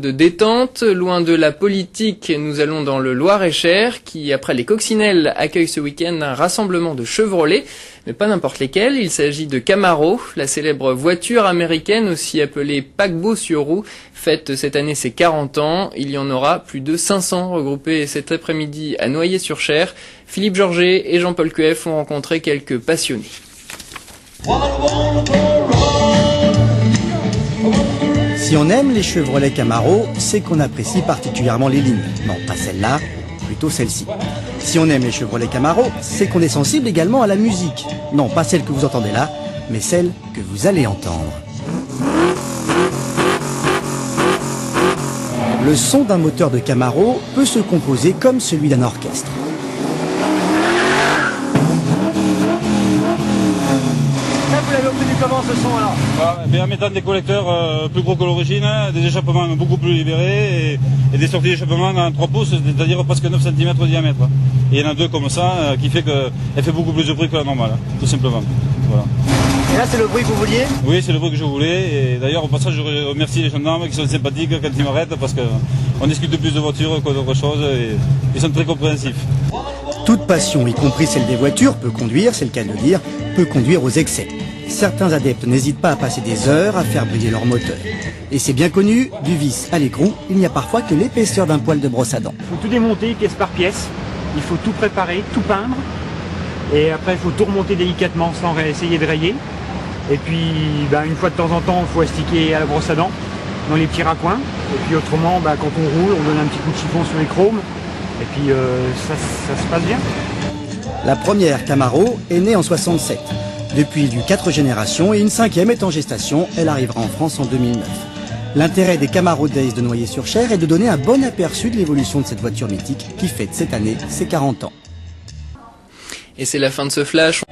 de détente. Loin de la politique, nous allons dans le Loir-et-Cher qui, après les Coccinelles, accueille ce week-end un rassemblement de Chevrolet, mais pas n'importe lesquels. Il s'agit de Camaro, la célèbre voiture américaine, aussi appelée paquebot sur roue, fête cette année ses 40 ans. Il y en aura plus de 500 regroupés cet après-midi à Noyer-sur-Cher. Philippe Georget et Jean-Paul Cueff ont rencontré quelques passionnés. Si on aime les Chevrolet Camaro, c'est qu'on apprécie particulièrement les lignes. Non, pas celle-là, plutôt celle-ci. Si on aime les Chevrolet Camaro, c'est qu'on est sensible également à la musique. Non, pas celle que vous entendez là, mais celle que vous allez entendre. Le son d'un moteur de Camaro peut se composer comme celui d'un orchestre. Vous l'avez obtenu comment ce son alors? En mettant des collecteurs plus gros que l'origine, des échappements beaucoup plus libérés et des sorties d'échappement en 3 pouces, c'est-à-dire presque 9 cm de diamètre. Et il y en a 2 comme ça qui fait qu'elle fait beaucoup plus de bruit que la normale, tout simplement. Voilà. Et là c'est le bruit que vous vouliez? Oui, c'est le bruit que je voulais. Et d'ailleurs au passage je remercie les gendarmes qui sont sympathiques quand ils m'arrêtent parce qu'on discute de plus de voitures que d'autres choses et ils sont très compréhensifs. Toute passion, y compris celle des voitures, peut conduire, c'est le cas de le dire, peut conduire aux excès. Certains adeptes n'hésitent pas à passer des heures à faire briller leur moteur. Et c'est bien connu, du vis à l'écrou, il n'y a parfois que l'épaisseur d'un poil de brosse à dents. Il faut tout démonter pièce par pièce, il faut tout préparer, tout peindre, et après il faut tout remonter délicatement sans essayer de rayer. Et puis une fois de temps en temps il faut astiquer à la brosse à dents dans les petits raccoins. Et puis autrement quand on roule on donne un petit coup de chiffon sur les chromes et puis ça se passe bien. La première Camaro est née en 67. Depuis, il y a eu 4 générations et une 5e est en gestation. Elle arrivera en France en 2009. L'intérêt des Camaro Days de Noyer-sur-Cher est de donner un bon aperçu de l'évolution de cette voiture mythique qui fête cette année ses 40 ans. Et c'est la fin de ce flash.